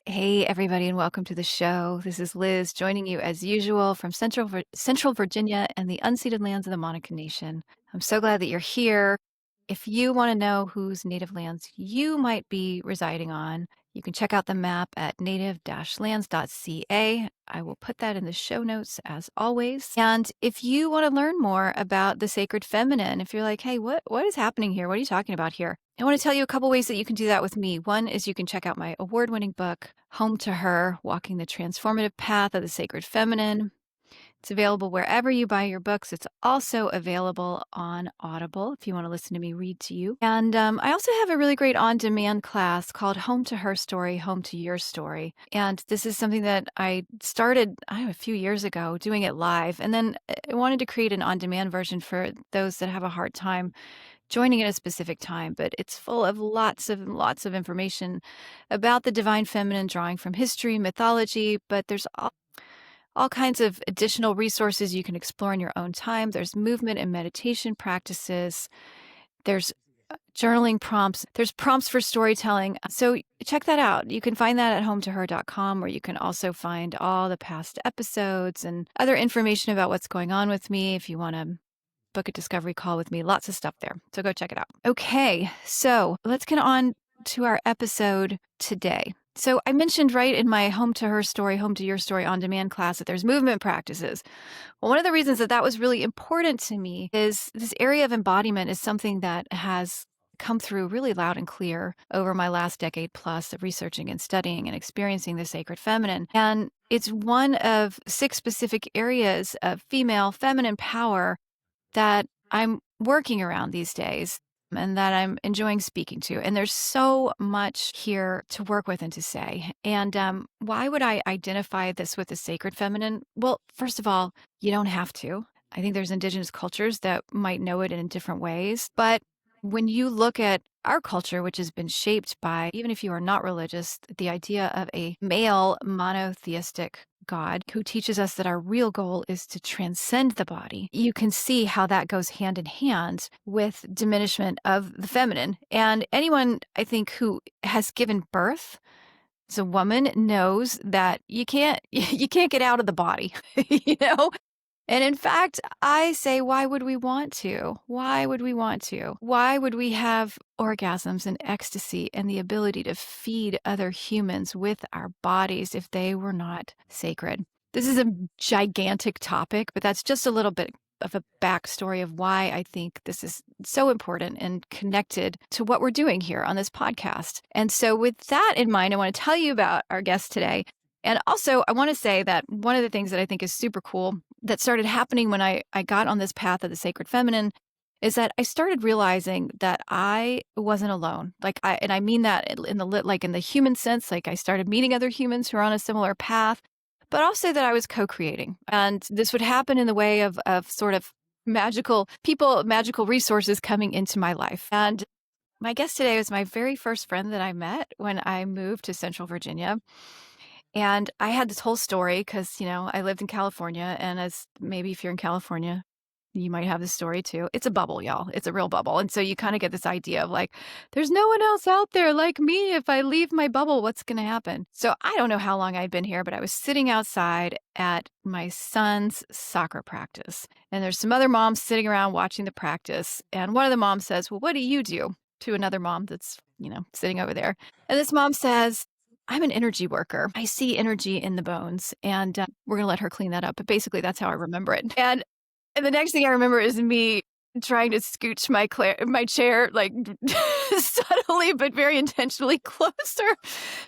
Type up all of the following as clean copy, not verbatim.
Hey, everybody, and welcome to the show. This is Liz joining you as usual from Central Virginia and the unceded lands of the Monacan Nation. I'm so glad that you're here. If you want to know whose native lands you might be residing on, you can check out the map at native-lands.ca. I will put that in the show notes as always. And if you want to learn more about the sacred feminine, if you're like, hey, what is happening here? What are you talking about here? I want to tell you a couple ways that you can do that with me. One is you can check out my award-winning book, Home to Her, Walking the Transformative Path of the Sacred Feminine. It's available wherever you buy your books. It's also available on Audible if you want to listen to me read to you. And I also have a really great on-demand class called Home to Her Story, Home to Your Story. And this is something that I started a few years ago doing it live. And then I wanted to create an on-demand version for those that have a hard time joining at a specific time, but it's full of lots of information about the divine feminine, drawing from history, mythology, but there's all kinds of additional resources you can explore in your own time. There's movement and meditation practices. There's journaling prompts. There's prompts for storytelling. So check that out. You can find that at hometoher.com, where you can also find all the past episodes and other information about what's going on with me if you want to book a discovery call with me. Lots of stuff there. So go check it out. Okay, so let's get on to our episode today. So I mentioned right in my Home to Her Story, Home to Your Story on-demand class that there's movement practices. Well, one of the reasons that was really important to me is this area of embodiment is something that has come through really loud and clear over my last decade plus of researching and studying and experiencing the sacred feminine. And it's one of 6 specific areas of female feminine power that I'm working around these days and that I'm enjoying speaking to. And there's so much here to work with and to say. And why would I identify this with the sacred feminine? Well, first of all, you don't have to. I think there's indigenous cultures that might know it in different ways. But when you look at our culture, which has been shaped by, even if you are not religious, the idea of a male monotheistic God who teaches us that our real goal is to transcend the body, you can see how that goes hand in hand with diminishment of the feminine. And anyone, I think, who has given birth as a woman knows that you can't get out of the body, you know? And in fact, I say, why would we want to? Why would we want to? Why would we have orgasms and ecstasy and the ability to feed other humans with our bodies if they were not sacred? This is a gigantic topic, but that's just a little bit of a backstory of why I think this is so important and connected to what we're doing here on this podcast. And so with that in mind, I want to tell you about our guest today. And also, I want to say that one of the things that I think is super cool that started happening when I got on this path of the sacred feminine is that I started realizing that I wasn't alone. And I mean that in the human sense, like I started meeting other humans who are on a similar path, but also that I was co-creating. And this would happen in the way of sort of magical resources coming into my life. And my guest today was my very first friend that I met when I moved to Central Virginia. And I had this whole story because, I lived in California. And as maybe if you're in California, you might have this story too. It's a bubble, y'all. It's a real bubble. And so you kind of get this idea of like, there's no one else out there like me. If I leave my bubble, what's going to happen? So I don't know how long I'd been here, but I was sitting outside at my son's soccer practice. And there's some other moms sitting around watching the practice. And one of the moms says, well, what do you do? To another mom that's, sitting over there. And this mom says, I'm an energy worker. I see energy in the bones, and we're going to let her clean that up. But basically, that's how I remember it. And the next thing I remember is me trying to scooch my chair, like subtly but very intentionally closer,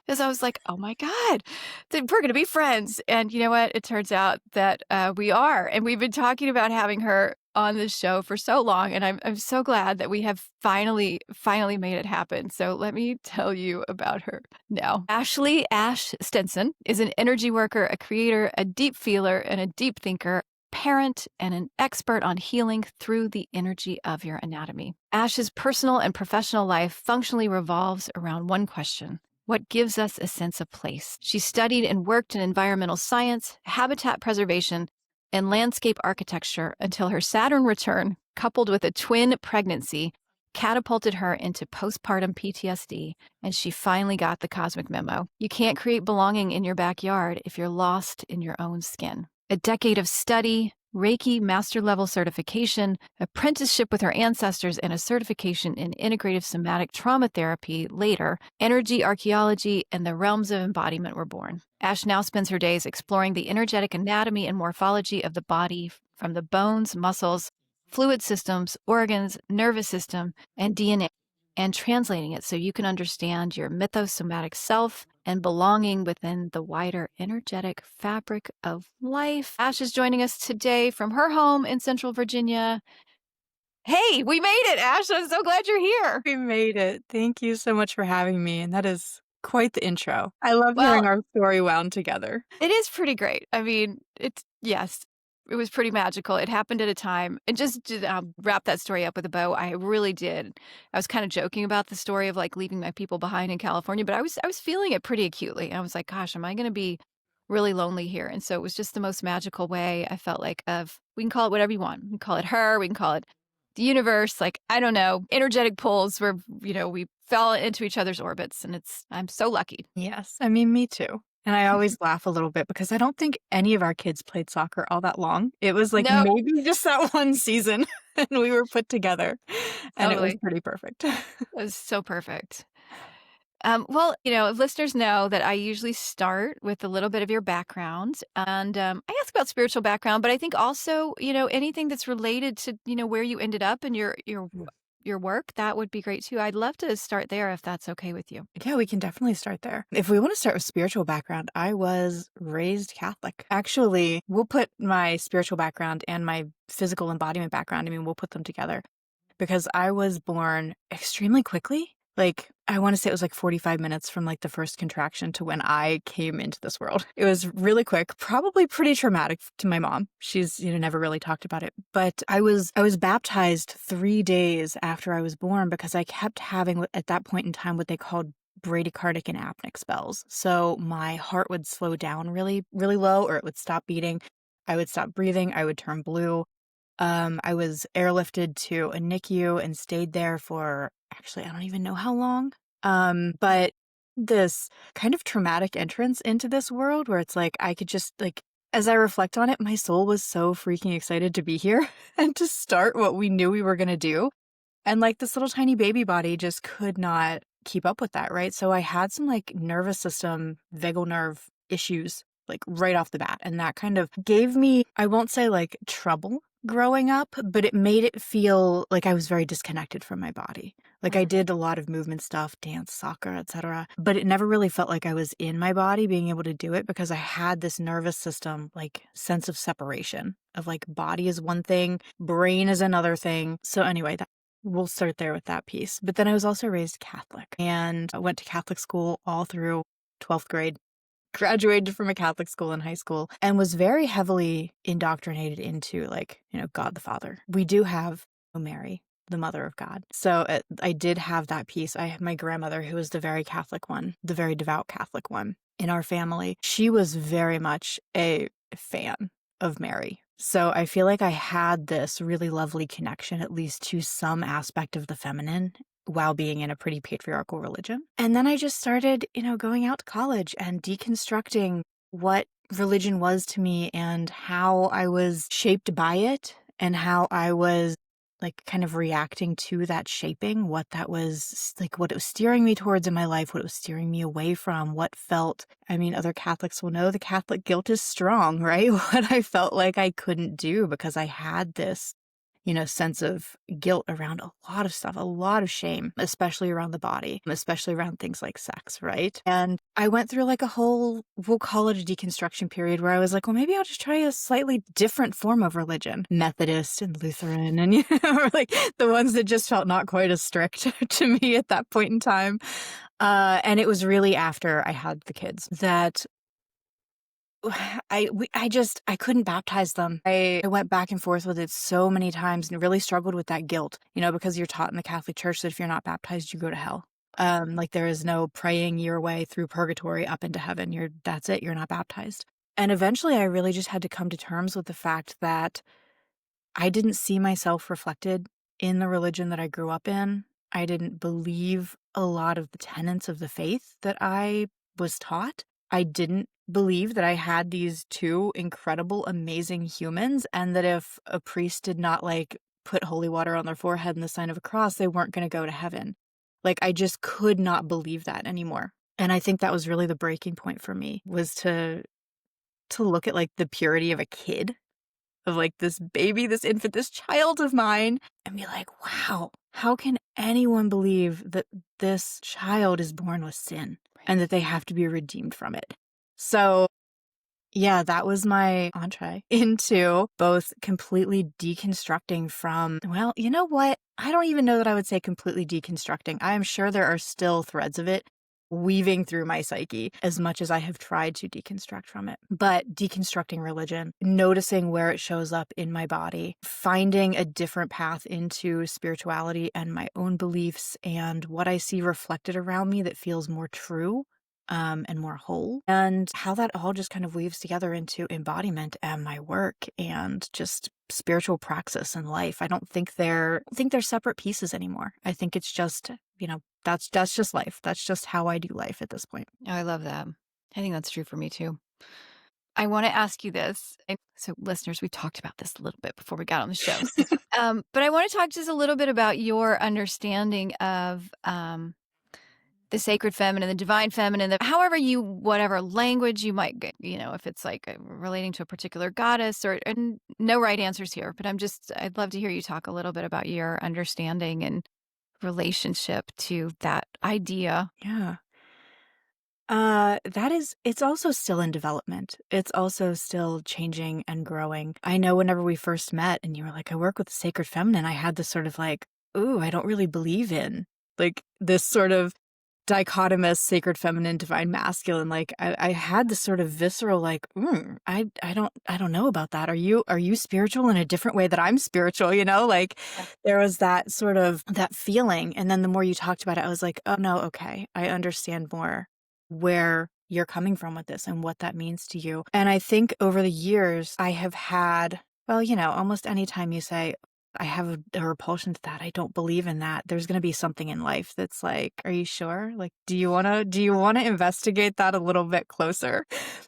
because I was like, oh my God, we're going to be friends. And you know what? It turns out that we are. And we've been talking about having her on this show for so long. And I'm so glad that we have finally made it happen. So let me tell you about her now. Ash Stinson is an energy worker, a creator, a deep feeler, and a deep thinker, parent, and an expert on healing through the energy of your anatomy. Ash's personal and professional life functionally revolves around one question: what gives us a sense of place? She studied and worked in environmental science, habitat preservation, and landscape architecture until her Saturn return, coupled with a twin pregnancy, catapulted her into postpartum PTSD, and she finally got the cosmic memo. You can't create belonging in your backyard if you're lost in your own skin. A decade of study, Reiki master level certification, apprenticeship with her ancestors, and a certification in integrative somatic trauma therapy later, energy archaeology, and the realms of embodiment were born. Ash now spends her days exploring the energetic anatomy and morphology of the body from the bones, muscles, fluid systems, organs, nervous system, and DNA, and translating it so you can understand your mythosomatic self and belonging within the wider energetic fabric of life. Ash is joining us today from her home in Central Virginia. Hey, we made it, Ash. I'm so glad you're here. We made it. Thank you so much for having me, and that is quite the intro. I love Well, hearing our story wound together. it is pretty great. I mean, yes, it was pretty magical. It happened at a time. And just to wrap that story up with a bow, I really did. I was kind of joking about the story of like leaving my people behind in California, but I was feeling it pretty acutely. I was like, gosh, am I going to be really lonely here? And so it was just the most magical way I felt like of, we can call it whatever you want. We can call it her, we can call it the universe, like, I don't know, energetic pulls where, we fell into each other's orbits. And I'm so lucky. Yes, I mean, me too. And I always laugh a little bit because I don't think any of our kids played soccer all that long. It was like No, maybe just that one season, and we were put together, and it was totally. pretty perfect. It was so perfect. Well, listeners know that I usually start with a little bit of your background, and I ask about spiritual background, but I think also, anything that's related to, where you ended up and your work, that would be great too. I'd love to start there if that's okay with you. Yeah, we can definitely start there. If we want to start with spiritual background, I was raised Catholic. Actually, we'll put my spiritual background and my physical embodiment background, I mean, we'll put them together because I was born extremely quickly. Like, I want to say it was like 45 minutes from like the first contraction to when I came into this world. It was really quick, probably pretty traumatic to my mom. She's, never really talked about it. But I was baptized 3 days after I was born because I kept having at that point in time what they called bradycardic and apneic spells. So my heart would slow down really, really low, or it would stop beating. I would stop breathing. I would turn blue. I was airlifted to a NICU and stayed there for actually, I don't even know how long. But this kind of traumatic entrance into this world where it's like I could just like, as I reflect on it, my soul was so freaking excited to be here and to start what we knew we were going to do. And like this little tiny baby body just could not keep up with that, right? So I had some like nervous system, vagal nerve issues like right off the bat. And that kind of gave me, I won't say like trouble growing up, but it made it feel like I was very disconnected from my body. Like I did a lot of movement stuff, dance, soccer, etc. But it never really felt like I was in my body being able to do it because I had this nervous system like sense of separation of like body is one thing, brain is another thing. So anyway, we'll start there with that piece. But then I was also raised Catholic and I went to Catholic school all through 12th grade, graduated from a Catholic school in high school, and was very heavily indoctrinated into like, God the Father. We do have Mary, the Mother of God. So I did have that piece. I had my grandmother, who was the very Catholic one, the very devout Catholic one in our family. She was very much a fan of Mary. So I feel like I had this really lovely connection, at least to some aspect of the feminine while being in a pretty patriarchal religion. And then I just started, going out to college and deconstructing what religion was to me and how I was shaped by it and how I was like kind of reacting to that shaping, what that was like, what it was steering me towards in my life, what it was steering me away from, what felt, I mean, other Catholics will know the Catholic guilt is strong, right? What I felt like I couldn't do because I had this sense of guilt around a lot of stuff, a lot of shame, especially around the body, especially around things like sex, right? And I went through like a whole, we'll call it a deconstruction period where I was like, well, maybe I'll just try a slightly different form of religion, Methodist and Lutheran, and, or like the ones that just felt not quite as strict to me at that point in time. And it was really after I had the kids that I couldn't baptize them. I went back and forth with it so many times and really struggled with that guilt, because you're taught in the Catholic Church that if you're not baptized, you go to hell. Like there is no praying your way through purgatory up into heaven. That's it. You're not baptized. And eventually I really just had to come to terms with the fact that I didn't see myself reflected in the religion that I grew up in. I didn't believe a lot of the tenets of the faith that I was taught. I didn't believe that I had these two incredible, amazing humans, and that if a priest did not like put holy water on their forehead and the sign of a cross, they weren't going to go to heaven. Like, I just could not believe that anymore. And I think that was really the breaking point for me, was to look at like the purity of a kid, of like this baby, this infant, this child of mine, and be like, wow, how can anyone believe that this child is born with sin and that they have to be redeemed from it? So yeah, that was my entree into both completely deconstructing from, well, you know what? I don't even know that I would say completely deconstructing. I am sure there are still threads of it weaving through my psyche as much as I have tried to deconstruct from it. But deconstructing religion, noticing where it shows up in my body, finding a different path into spirituality and my own beliefs and what I see reflected around me that feels more true and more whole, and how that all just kind of weaves together into embodiment and my work and just spiritual praxis in life. I don't think they're separate pieces anymore. I think it's just, that's just life. That's just how I do life at this point. Oh, I love that. I think that's true for me too. I want to ask you this. So, listeners, we talked about this a little bit before we got on the show. But I want to talk just a little bit about your understanding of the sacred feminine, the divine feminine, however whatever language you might get, if it's like relating to a particular goddess and no right answers here, but I'd love to hear you talk a little bit about your understanding and relationship to that idea. Yeah. It's also still in development. It's also still changing and growing. I know whenever we first met and you were like, I work with the sacred feminine, I had this sort of like, ooh, I don't really believe in like this sort of dichotomous sacred feminine, divine masculine. Like I had this sort of visceral, like, I don't know about that. Are you spiritual in a different way that I'm spiritual? Like Yeah. there was that sort of that feeling. And then the more you talked about it, I was like, oh no, okay. I understand more where you're coming from with this and what that means to you. And I think over the years, I have had, well, almost any time you say, I have a repulsion to that, I don't believe in that, there's going to be something in life that's like, are you sure? Like, do you want to investigate that a little bit closer?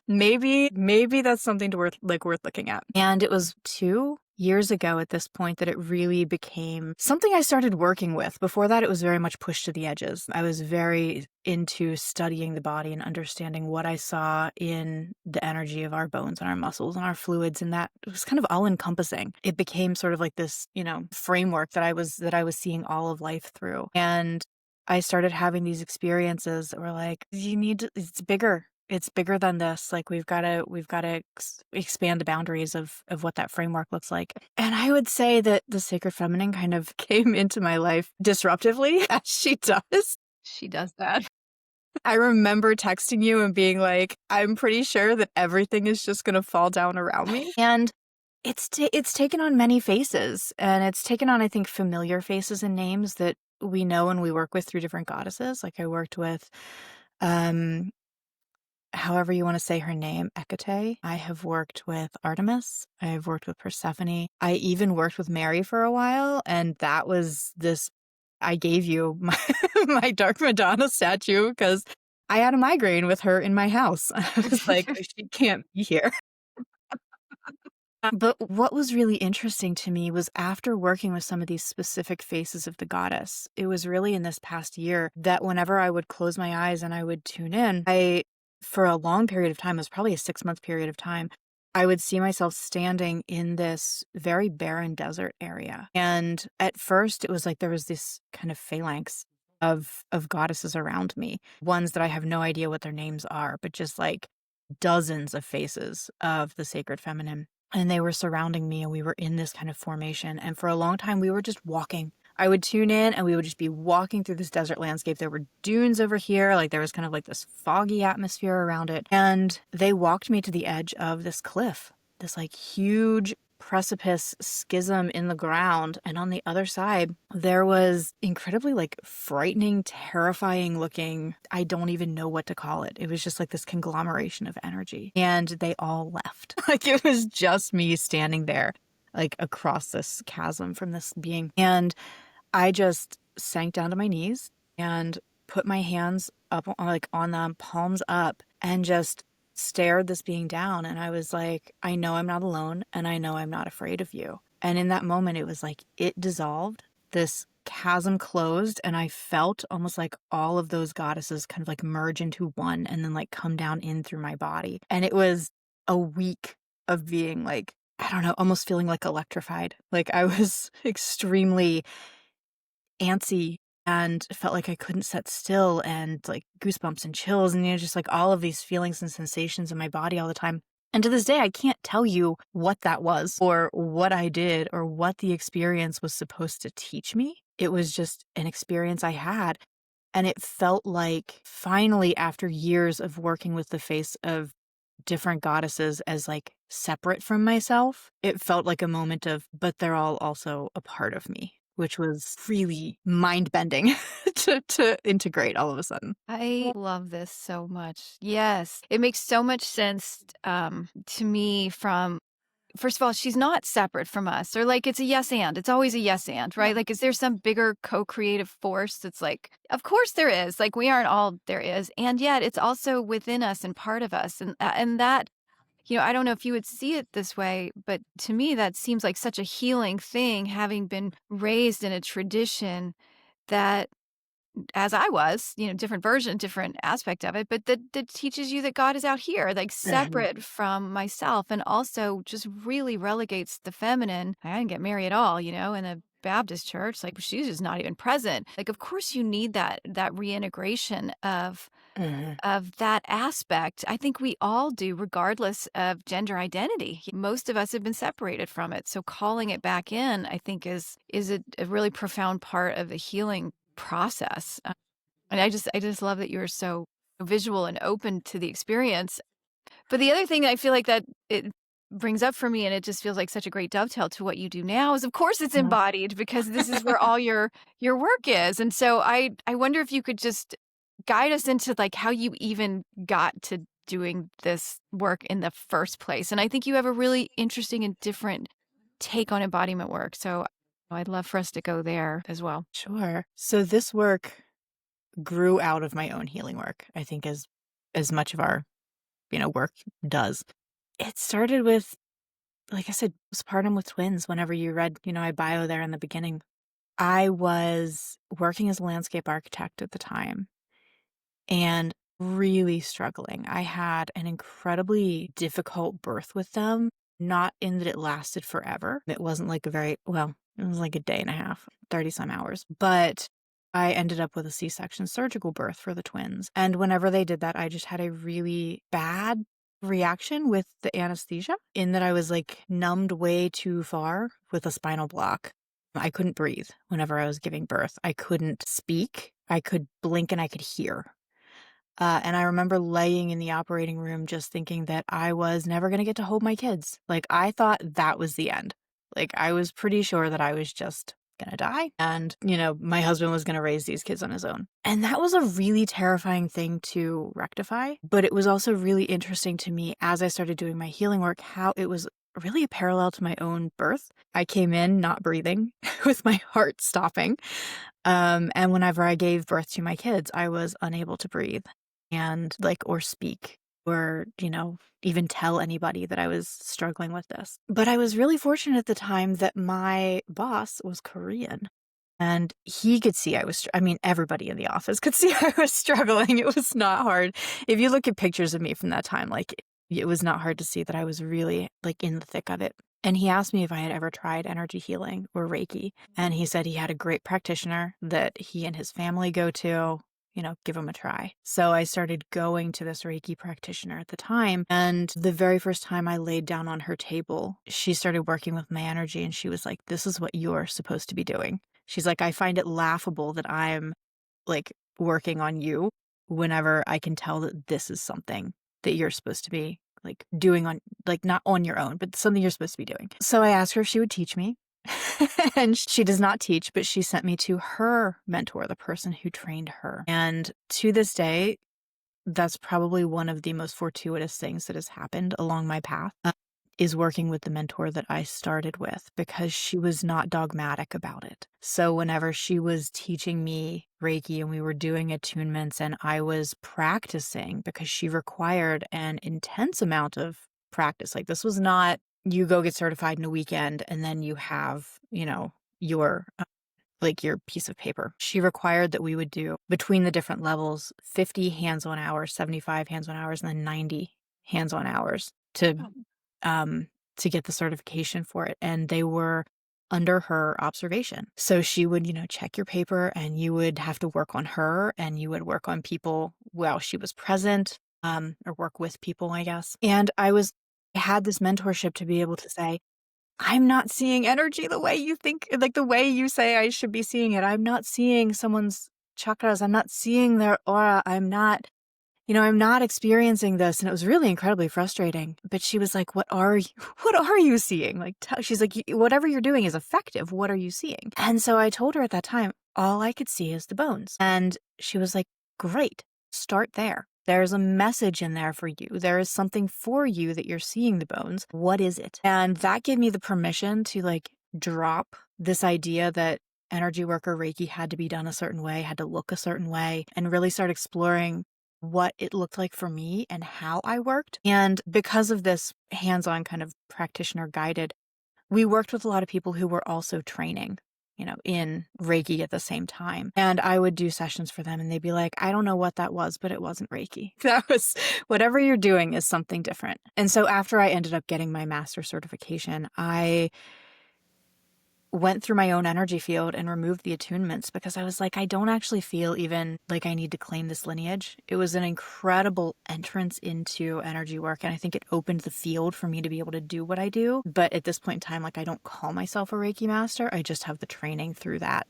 Maybe that's something worth looking at. And it was 2 years ago at this point that it really became something I started working with. Before that, it was very much pushed to the edges. I was very into studying the body and understanding what I saw in the energy of our bones and our muscles and our fluids, and that it was kind of all encompassing. It became sort of like this, framework that I was seeing all of life through. And I started having these experiences that were like, it's bigger. It's bigger than this. Like we've got to expand the boundaries of what that framework looks like. And I would say that the sacred feminine kind of came into my life disruptively, as she does. She does that. I remember texting you and being like, I'm pretty sure that everything is just going to fall down around me. And it's taken on many faces, and it's taken on, I think, familiar faces and names that we know and we work with through different goddesses. Like I worked with, however you want to say her name, Hecate. I have worked with Artemis. I have worked with Persephone. I even worked with Mary for a while, and that was this. I gave you my Dark Madonna statue because I had a migraine with her in my house. I was like, she can't be here. But what was really interesting to me was after working with some of these specific faces of the goddess, it was really in this past year that whenever I would close my eyes and I would tune in, for a long period of time, it was probably a 6-month period of time, I would see myself standing in this very barren desert area. And at first it was like there was this kind of phalanx of goddesses around me, ones that I have no idea what their names are, but just like dozens of faces of the sacred feminine. And they were surrounding me, and we were in this kind of formation. And for a long time, we were just walking. I would tune in and we would just be walking through this desert landscape. There were dunes over here. Like there was kind of like this foggy atmosphere around it. And they walked me to the edge of this cliff, this like huge precipice schism in the ground. And on the other side, there was incredibly like frightening, terrifying looking, I don't even know what to call it. It was just like this conglomeration of energy. And they all left. Like it was just me standing there like across this chasm from this being. And I just sank down to my knees and put my hands up like on them, palms up, and just stared this being down. And I was like, I know I'm not alone, and I know I'm not afraid of you. And in that moment, it was like it dissolved. This chasm closed, and I felt almost like all of those goddesses kind of like merge into one and then like come down in through my body. And it was a week of being like, I don't know, almost feeling like electrified. Like I was extremely antsy and felt like I couldn't sit still, and like goosebumps and chills and just like all of these feelings and sensations in my body all the time. And to this day, I can't tell you what that was or what I did or what the experience was supposed to teach me. It was just an experience I had. And it felt like finally, after years of working with the face of different goddesses as like separate from myself, it felt like a moment of, but they're all also a part of me, which was really mind bending to integrate all of a sudden. I love this so much. Yes. It makes so much sense to me from first of all, she's not separate from us or like it's a yes and. It's always a yes and, Yeah. right? Like, is there some bigger co-creative force that's like, of course there is. Like, we aren't all there is. And yet it's also within us and part of us. And that, I don't know if you would see it this way, but to me, that seems like such a healing thing, having been raised in a tradition that as I was, different version, different aspect of it, but that teaches you that God is out here, like Mhm. separate from myself, and also just really relegates the feminine. I didn't get married at all, in a Baptist church. Like she's just not even present. Like, of course, you need that reintegration Mhm. of that aspect. I think we all do, regardless of gender identity. Most of us have been separated from it. So calling it back in, I think, is a really profound part of the healing process. And I just love that you're so visual and open to the experience. But the other thing I feel like that it brings up for me, and it just feels like such a great dovetail to what you do now, is of course it's Mhm. embodied because this is where all your work is. And so I wonder if you could just guide us into like how you even got to doing this work in the first place. And I think you have a really interesting and different take on embodiment work. So I'd love for us to go there as well. Sure. So this work grew out of my own healing work, I think as much of our, work does. It started with, like I said, postpartum with twins. Whenever you read, my bio there in the beginning, I was working as a landscape architect at the time and really struggling. I had an incredibly difficult birth with them, not in that it lasted forever. It wasn't like it was like a day and a half, 30 some hours, but I ended up with a C-section surgical birth for the twins. And whenever they did that, I just had a really bad reaction with the anesthesia in that I was like numbed way too far with a spinal block. I couldn't breathe whenever I was giving birth. I couldn't speak. I could blink and I could hear. And I remember laying in the operating room just thinking that I was never going to get to hold my kids. Like, I thought that was the end. Like, I was pretty sure that I was just going to die. And, my husband was going to raise these kids on his own. And that was a really terrifying thing to rectify. But it was also really interesting to me as I started doing my healing work, how it was really a parallel to my own birth. I came in not breathing with my heart stopping. And whenever I gave birth to my kids, I was unable to breathe and like, or speak or, even tell anybody that I was struggling with this. But I was really fortunate at the time that my boss was Korean and he could see I mean, everybody in the office could see I was struggling. It was not hard. If you look at pictures of me from that time, like it was not hard to see that I was really like in the thick of it. And he asked me if I had ever tried energy healing or Reiki. And he said he had a great practitioner that he and his family go to, give him a try. So I started going to this Reiki practitioner at the time. And the very first time I laid down on her table, she started working with my energy and she was like, this is what you're supposed to be doing. She's like, I find it laughable that I'm like working on you whenever I can tell that this is something that you're supposed to be like doing on, like not on your own, but something you're supposed to be doing. So I asked her if she would teach me. And she does not teach, but she sent me to her mentor, the person who trained her. And to this day, that's probably one of the most fortuitous things that has happened along my path. is working with the mentor that I started with because she was not dogmatic about it. So whenever she was teaching me Reiki and we were doing attunements and I was practicing because she required an intense amount of practice. Like this was not you go get certified in a weekend and then you have, your like your piece of paper. She required that we would do between the different levels 50 hands-on hours, 75 hands-on hours, and then 90 hands-on hours um to get the certification for it. And they were under her observation. So she would, check your paper and you would have to work on her and you would work on people while she was present, or work with people, I guess. And I had this mentorship to be able to say, I'm not seeing energy the way you think, like the way you say I should be seeing it. I'm not seeing someone's chakras. I'm not seeing their aura. I'm not experiencing this. And it was really incredibly frustrating. But she was like, what are you, what are you seeing? Like, she's like, whatever you're doing is effective. What are you seeing? And so I told her at that time, all I could see is the bones. And she was like, great, start there. There's a message in there for you. There is something for you that you're seeing the bones. What is it? And that gave me the permission to like drop this idea that energy work or Reiki had to be done a certain way, had to look a certain way, and really start exploring what it looked like for me and how I worked. And because of this hands-on kind of practitioner guided, we worked with a lot of people who were also training, in Reiki at the same time. And I would do sessions for them and they'd be like, I don't know what that was, but it wasn't Reiki. That was whatever you're doing is something different. And so after I ended up getting my master certification, I went through my own energy field and removed the attunements because I was like, I don't actually feel even like I need to claim this lineage. It was an incredible entrance into energy work. And I think it opened the field for me to be able to do what I do. But at this point in time, like I don't call myself a Reiki master. I just have the training through that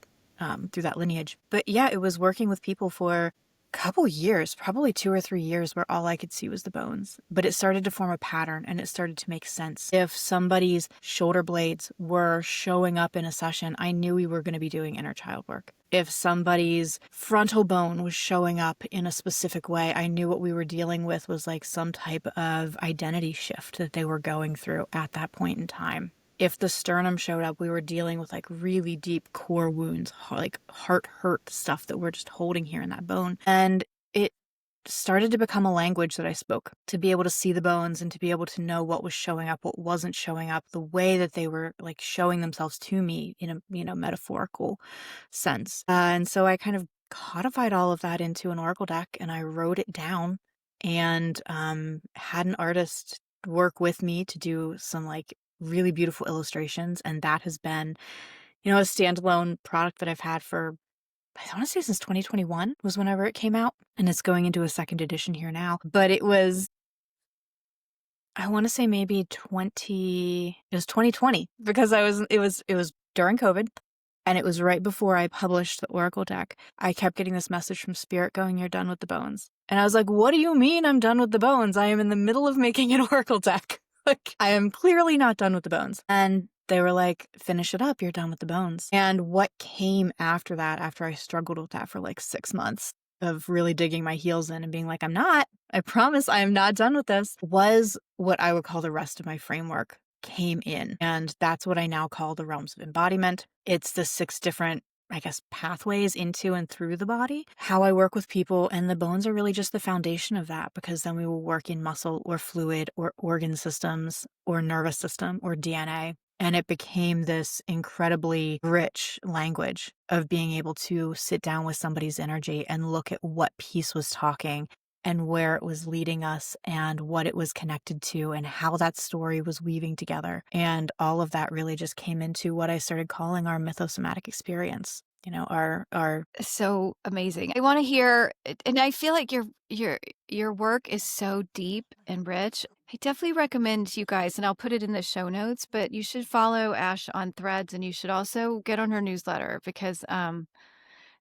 lineage. But yeah, it was working with people for couple years, probably 2 or 3 years, where all I could see was the bones. But it started to form a pattern and it started to make sense. If somebody's shoulder blades were showing up in a session, I knew we were going to be doing inner child work. If somebody's frontal bone was showing up in a specific way, I knew what we were dealing with was like some type of identity shift that they were going through at that point in time. If the sternum showed up, we were dealing with like really deep core wounds, like heart hurt stuff that we're just holding here in that bone. And it started to become a language that I spoke, to be able to see the bones and to be able to know what was showing up, what wasn't showing up, the way that they were like showing themselves to me in a metaphorical sense. And so I kind of codified all of that into an oracle deck and I wrote it down and had an artist work with me to do some like really beautiful illustrations. And that has been, a standalone product that I've had for, I want to say since 2021 was whenever it came out. And it's going into a second edition here now. But it was, I want to say maybe it was 2020 because it was during COVID. And it was right before I published the Oracle deck. I kept getting this message from Spirit going, you're done with the bones. And I was like, what do you mean I'm done with the bones? I am in the middle of making an Oracle deck. Like, I am clearly not done with the bones. And they were like, finish it up. You're done with the bones. And what came after that, after I struggled with that for like 6 months of really digging my heels in and being like, I promise I am not done with this, was what I would call the rest of my framework came in. And that's what I now call the Realms of Embodiment. It's the 6 different, I guess, pathways into and through the body, how I work with people. And the bones are really just the foundation of that, because then we will work in muscle or fluid or organ systems or nervous system or DNA. And it became this incredibly rich language of being able to sit down with somebody's energy and look at what piece was talking and where it was leading us and what it was connected to and how that story was weaving together. And all of that really just came into what I started calling our mythosomatic experience. Our So amazing. I want to hear, and I feel like your work is so deep and rich. I definitely recommend you guys, and I'll put it in the show notes, but you should follow Ash on Threads and you should also get on her newsletter because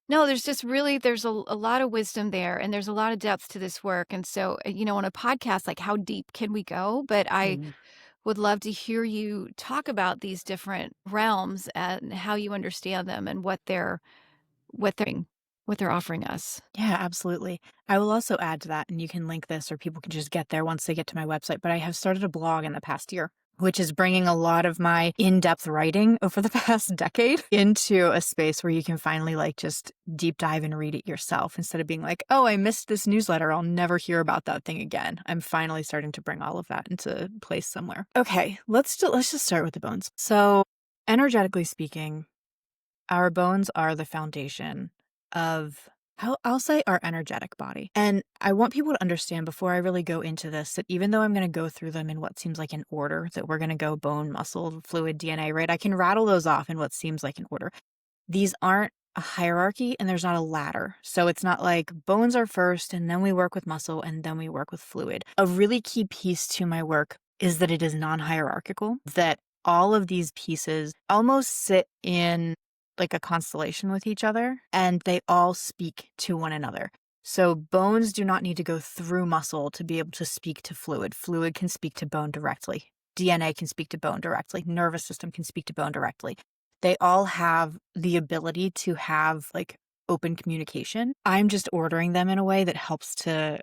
no, there's a lot of wisdom there and there's a lot of depth to this work. And so, on a podcast, like how deep can we go? But I would love to hear you talk about these different realms and how you understand them and what they're what they're offering us. Yeah, absolutely. I will also add to that, and you can link this or people can just get there once they get to my website. But I have started a blog in the past year which is bringing a lot of my in-depth writing over the past decade into a space where you can finally like just deep dive and read it yourself instead of being like, oh, I missed this newsletter. I'll never hear about that thing again. I'm finally starting to bring all of that into place somewhere. Okay, let's just start with the bones. So energetically speaking, our bones are the foundation of, I'll say, our energetic body. And I want people to understand before I really go into this that even though I'm going to go through them in what seems like an order, that we're going to go bone, muscle, fluid, DNA, right? I can rattle those off in what seems like an order. These aren't a hierarchy and there's not a ladder. So it's not like bones are first and then we work with muscle and then we work with fluid. A really key piece to my work is that it is non-hierarchical, that all of these pieces almost sit in like a constellation with each other and they all speak to one another. So bones do not need to go through muscle to be able to speak to fluid. Fluid can speak to bone directly. DNA can speak to bone directly. Nervous system can speak to bone directly. They all have the ability to have like open communication. I'm just ordering them in a way that helps to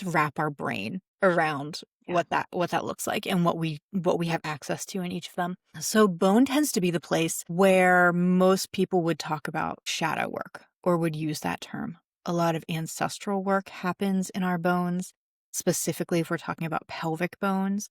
wrap our brain around what that looks like and what we have access to in each of them. So bone tends to be the place where most people would talk about shadow work or would use that term. A lot of ancestral work happens in our bones, specifically if we're talking about pelvic bones.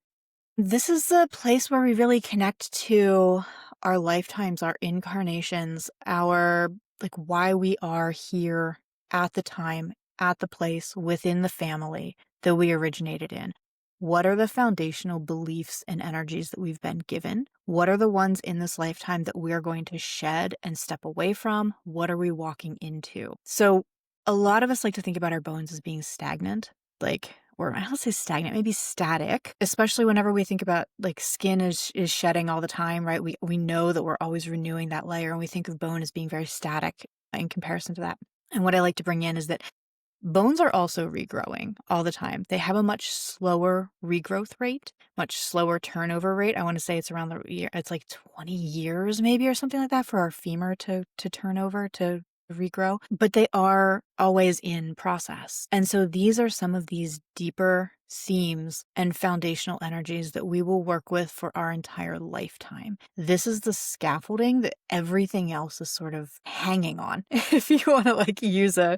This is the place where we really connect to our lifetimes, our incarnations, our like why we are here at the time, at the place, within the family that we originated in. What are the foundational beliefs and energies that we've been given? What are the ones in this lifetime that we are going to shed and step away from? What are we walking into? So a lot of us like to think about our bones as being stagnant, like, or I don't say stagnant, maybe static, especially whenever we think about like skin is shedding all the time, right? We know that we're always renewing that layer and we think of bone as being very static in comparison to that. And what I like to bring in is that bones are also regrowing all the time. They have a much slower regrowth rate, much slower turnover rate. I want to say it's around the year, it's like 20 years maybe or something like that for our femur to turn over, to regrow, but they are always in process. And so these are some of these deeper themes and foundational energies that we will work with for our entire lifetime. This is the scaffolding that everything else is sort of hanging on. If you want to like use an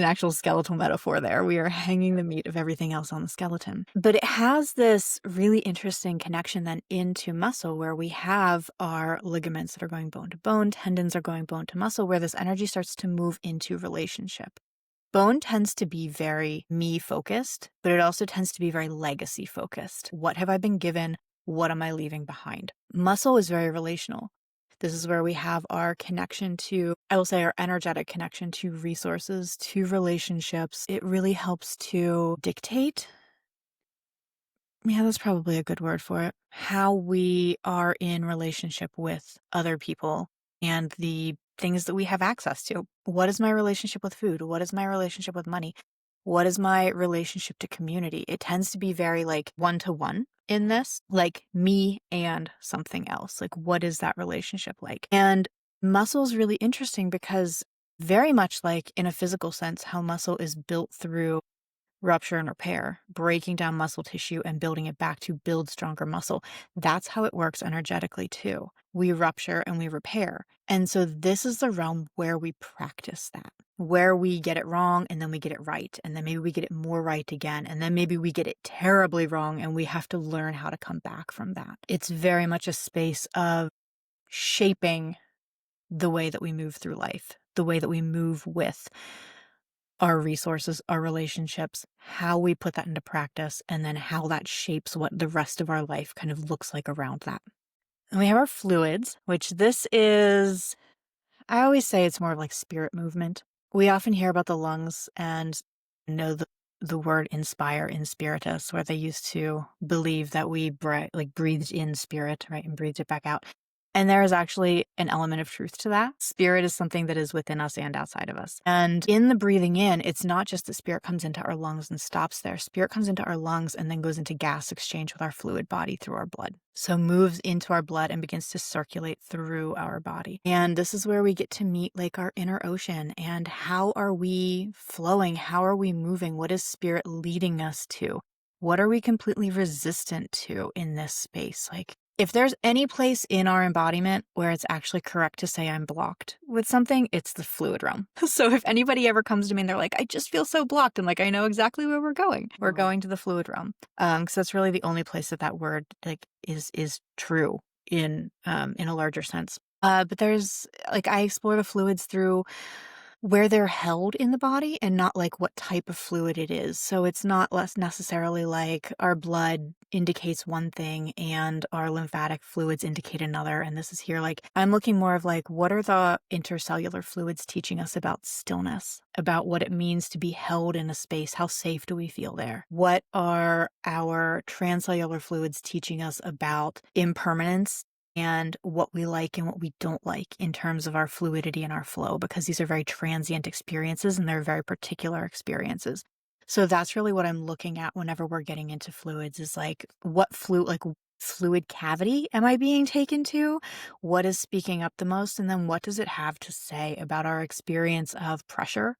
actual skeletal metaphor there, we are hanging the meat of everything else on the skeleton. But it has this really interesting connection then into muscle where we have our ligaments that are going bone to bone, tendons are going bone to muscle, where this energy starts to move into relationship. Bone tends to be very me focused, but it also tends to be very legacy focused. What have I been given? What am I leaving behind? Muscle is very relational. This is where we have our connection to, I will say, our energetic connection to resources, to relationships. It really helps to dictate. Yeah, that's probably a good word for it. How we are in relationship with other people and the things that we have access to. What is my relationship with food? What is my relationship with money? What is my relationship to community? It tends to be very like one-to-one in this, like me and something else. Like, what is that relationship like? And muscle is really interesting because very much like in a physical sense, how muscle is built through rupture and repair, breaking down muscle tissue and building it back to build stronger muscle. That's how it works energetically too. We rupture and we repair. And so this is the realm where we practice that, where we get it wrong and then we get it right. And then maybe we get it more right again. And then maybe we get it terribly wrong and we have to learn how to come back from that. It's very much a space of shaping the way that we move through life, the way that we move with our resources, our relationships, how we put that into practice, and then how that shapes what the rest of our life kind of looks like around that. And we have our fluids, which this is, I always say it's more of like spirit movement. We often hear about the lungs and know the word inspire in spiritus, where they used to believe that we breathed in spirit, right, and breathed it back out. And there is actually an element of truth to that. Spirit is something that is within us and outside of us. And in the breathing in, it's not just that spirit comes into our lungs and stops there. Spirit comes into our lungs and then goes into gas exchange with our fluid body through our blood. So moves into our blood and begins to circulate through our body. And this is where we get to meet like our inner ocean and how are we flowing? How are we moving? What is spirit leading us to? What are we completely resistant to in this space? Like, if there's any place in our embodiment where it's actually correct to say I'm blocked with something, it's the fluid realm. So if anybody ever comes to me and they're like, I just feel so blocked, I'm like, I know exactly where we're going. We're going to the fluid realm. Because that's really the only place that that word like is true in a larger sense. But there's like I explore the fluids through where they're held in the body and not like what type of fluid it is. So it's not less necessarily like our blood indicates one thing and our lymphatic fluids indicate another. And this is here like I'm looking more of like what are the intercellular fluids teaching us about stillness, about what it means to be held in a space? How safe do we feel there? What are our transcellular fluids teaching us about impermanence and what we like and what we don't like in terms of our fluidity and our flow, because these are very transient experiences and they're very particular experiences. So that's really what I'm looking at whenever we're getting into fluids is like what fluid cavity am I being taken to? What is speaking up the most? And then what does it have to say about our experience of pressure,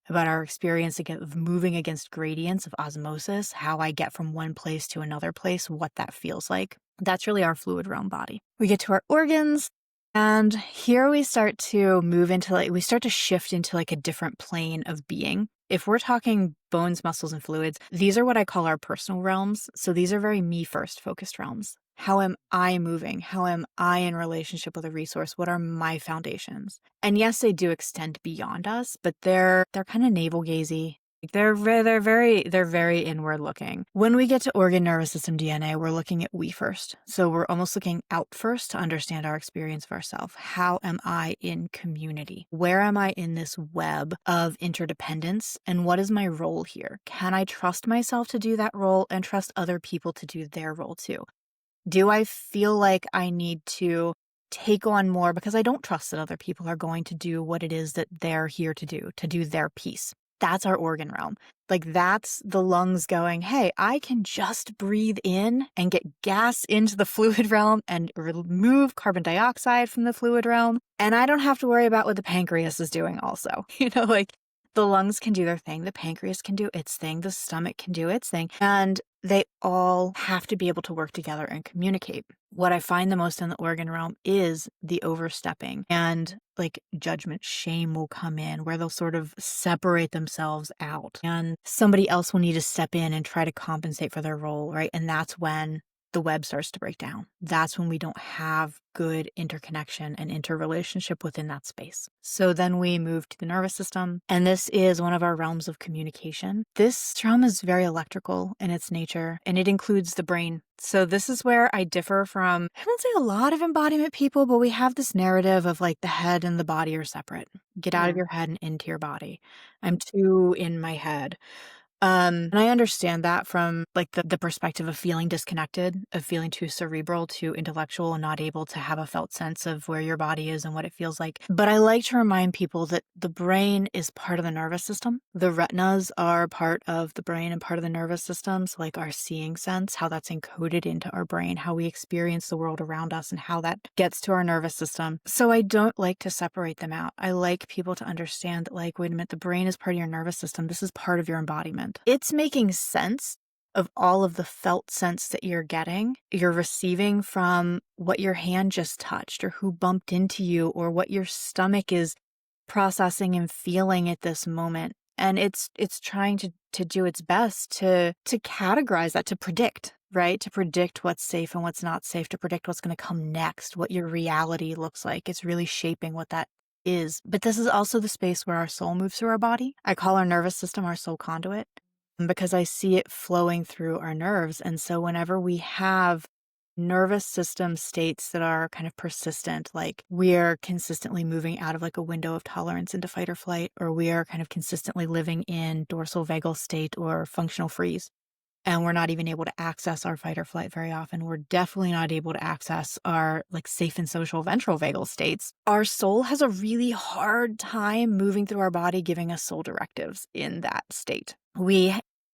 about our experience of moving against gradients of osmosis, how I get from one place to another place, what that feels like. That's really our fluid realm body. We get to our organs, and here we start to move into we start to shift into like a different plane of being. If we're talking bones, muscles, and fluids, these are what I call our personal realms. So these are very me first focused realms. How am I moving? How am I in relationship with a resource? What are my foundations? And yes, they do extend beyond us, but they're kind of navel gazy. They're very inward looking. When we get to organ nervous system DNA, we're looking at we first. So we're almost looking out first to understand our experience of ourselves. How am I in community? Where am I in this web of interdependence? And what is my role here? Can I trust myself to do that role and trust other people to do their role too? Do I feel like I need to take on more because I don't trust that other people are going to do what it is that they're here to do their piece? That's our organ realm. Like that's the lungs going, hey, I can just breathe in and get gas into the fluid realm and remove carbon dioxide from the fluid realm. And I don't have to worry about what the pancreas is doing also. Like the lungs can do their thing. The pancreas can do its thing. The stomach can do its thing. And they all have to be able to work together and communicate. What I find the most in the organ realm is the overstepping and like judgment, shame will come in where they'll sort of separate themselves out and somebody else will need to step in and try to compensate for their role, right? And that's when the web starts to break down. That's when we don't have good interconnection and interrelationship within that space. So then we move to the nervous system, and this is one of our realms of communication. This realm is very electrical in its nature, and it includes the brain. So this is where I differ from, I won't say a lot of embodiment people, but we have this narrative of like the head and the body are separate. Get out of your head and into your body. I'm too in my head. And I understand that from like the perspective of feeling disconnected, of feeling too cerebral, too intellectual, and not able to have a felt sense of where your body is and what it feels like. But I like to remind people that the brain is part of the nervous system. The retinas are part of the brain and part of the nervous system. So like our seeing sense, how that's encoded into our brain, how we experience the world around us and how that gets to our nervous system. So I don't like to separate them out. I like people to understand that like, wait a minute, the brain is part of your nervous system. This is part of your embodiment. It's making sense of all of the felt sense that you're getting, you're receiving from what your hand just touched or who bumped into you or what your stomach is processing and feeling at this moment. And it's trying to do its best to categorize that, to predict, right? To predict what's safe and what's not safe, to predict what's going to come next, what your reality looks like. It's really shaping what that is. But this is also the space where our soul moves through our body. I call our nervous system our soul conduit because I see it flowing through our nerves. And so whenever we have nervous system states that are kind of persistent, like we are consistently moving out of like a window of tolerance into fight or flight, or we are kind of consistently living in dorsal vagal state or functional freeze, and we're not even able to access our fight or flight very often. We're definitely not able to access our like safe and social ventral vagal states. Our soul has a really hard time moving through our body, giving us soul directives in that state.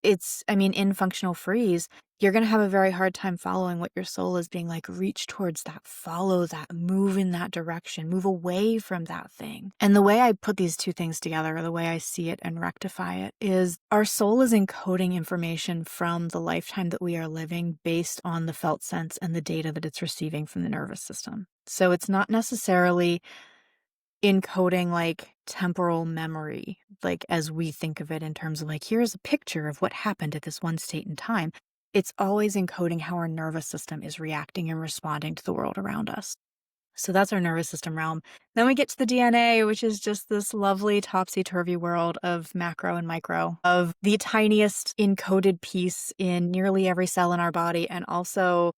In functional freeze, you're going to have a very hard time following what your soul is being like. Reach towards that, follow that, move in that direction, move away from that thing. And the way I put these two things together, or the way I see it and rectify it, is our soul is encoding information from the lifetime that we are living based on the felt sense and the data that it's receiving from the nervous system. So it's not necessarily encoding like temporal memory, like as we think of it in terms of like, here's a picture of what happened at this one state in time. It's always encoding how our nervous system is reacting and responding to the world around us. So that's our nervous system realm. Then we get to the DNA, which is just this lovely topsy-turvy world of macro and micro, of the tiniest encoded piece in nearly every cell in our body, and also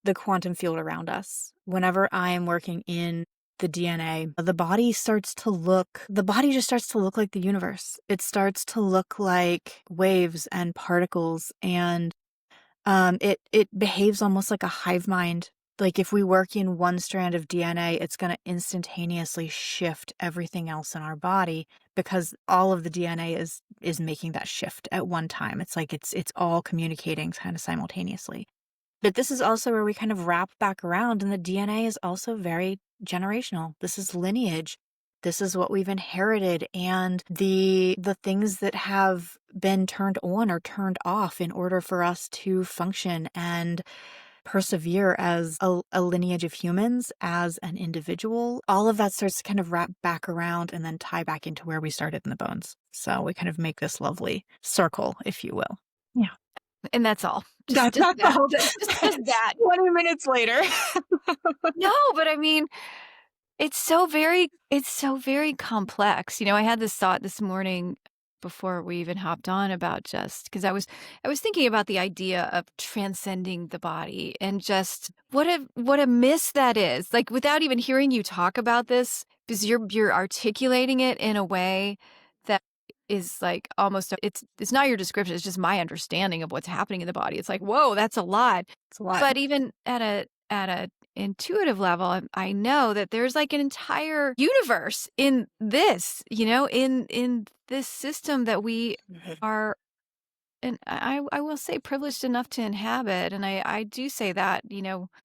the quantum field around us. Whenever I am working in the DNA, the body just starts to look like the universe. It starts to look like waves and particles, and it behaves almost like a hive mind. Like if we work in one strand of DNA, it's going to instantaneously shift everything else in our body because all of the DNA is making that shift at one time. It's like it's all communicating kind of simultaneously. But this is also where we kind of wrap back around, and the DNA is also very generational. This is lineage. This is what we've inherited, and the things that have been turned on or turned off in order for us to function and persevere as a lineage of humans, as an individual. All of that starts to kind of wrap back around and then tie back into where we started in the bones. So we kind of make this lovely circle, if you will. Yeah. And that's all. Just That's that. all. Just that. 20 minutes later. No, but I mean, it's so very complex. I had this thought this morning before we even hopped on about just because I was thinking about the idea of transcending the body and just what a miss that is. Like without even hearing you talk about this, because you're articulating it in a way that is like almost it's not your description, it's just my understanding of what's happening in the body. It's like, whoa, that's a lot. It's a lot. But even at a intuitive level, I know that there's like an entire universe in this, in this system that we Mhm. are, and I will say privileged enough to inhabit. And I do say that,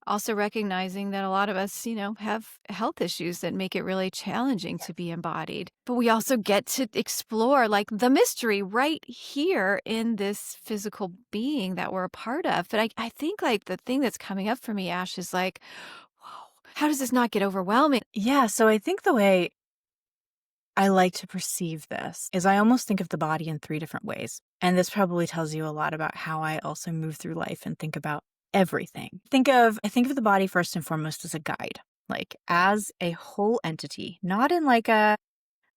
also recognizing that a lot of us, have health issues that make it really challenging to be embodied. But we also get to explore like the mystery right here in this physical being that we're a part of. But I think like the thing that's coming up for me, Ash, is like, whoa, how does this not get overwhelming? Yeah, so I think the way I like to perceive this is I almost think of the body in three different ways. And this probably tells you a lot about how I also move through life and think about everything. I think of the body first and foremost as a guide, like as a whole entity, not in like a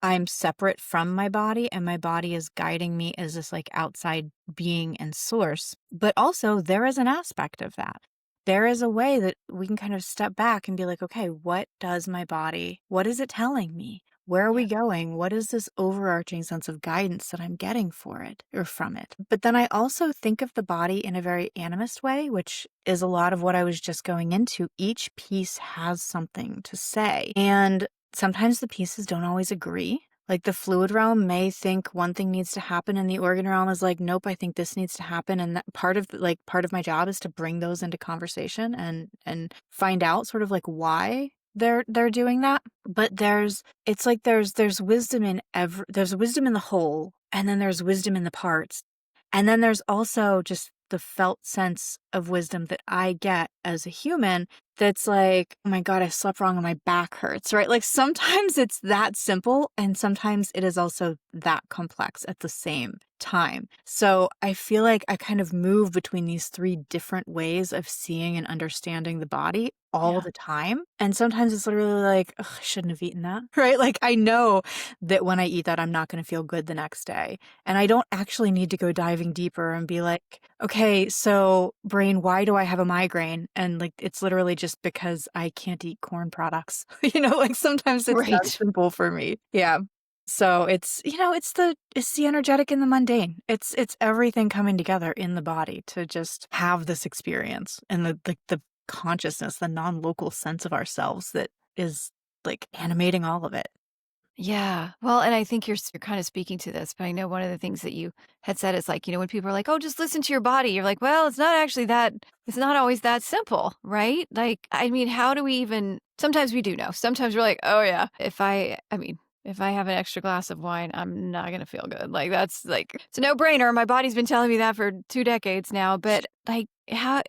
I'm separate from my body and my body is guiding me as this like outside being and source. But also there is an aspect of that. There is a way that we can kind of step back and be like, okay, what is it telling me? Where are we Yeah. going? What is this overarching sense of guidance that I'm getting for it or from it? But then I also think of the body in a very animist way, which is a lot of what I was just going into. Each piece has something to say. And sometimes the pieces don't always agree. Like the fluid realm may think one thing needs to happen and the organ realm is like, nope, I think this needs to happen. And that part of my job is to bring those into conversation and find out sort of like why they're doing that. But there's wisdom in there's wisdom in the whole, and then there's wisdom in the parts. And then there's also just the felt sense of wisdom that I get as a human that's like, oh my God, I slept wrong and my back hurts, right? Like sometimes it's that simple and sometimes it is also that complex at the same time. So I feel like I kind of move between these three different ways of seeing and understanding the body all Yeah. the time. And sometimes it's literally like, ugh, I shouldn't have eaten that, right? Like I know that when I eat that, I'm not going to feel good the next day. And I don't actually need to go diving deeper and be like, okay, so brain, why do I have a migraine? And like, it's literally just because I can't eat corn products. Like sometimes it's that Right. simple for me. Yeah. So it's the energetic and the mundane. It's everything coming together in the body to just have this experience and the consciousness, the non-local sense of ourselves that is like animating all of it. Yeah. Well, and I think you're kind of speaking to this, but I know one of the things that you had said is like, when people are like, "Oh, just listen to your body." You're like, "Well, it's not always that simple, right?" Like, I mean, how do we even sometimes we do know. Sometimes we're like, "Oh yeah, if I have an extra glass of wine, I'm not going to feel good." Like that's like it's a no-brainer. My body's been telling me that for 2 decades now, but like how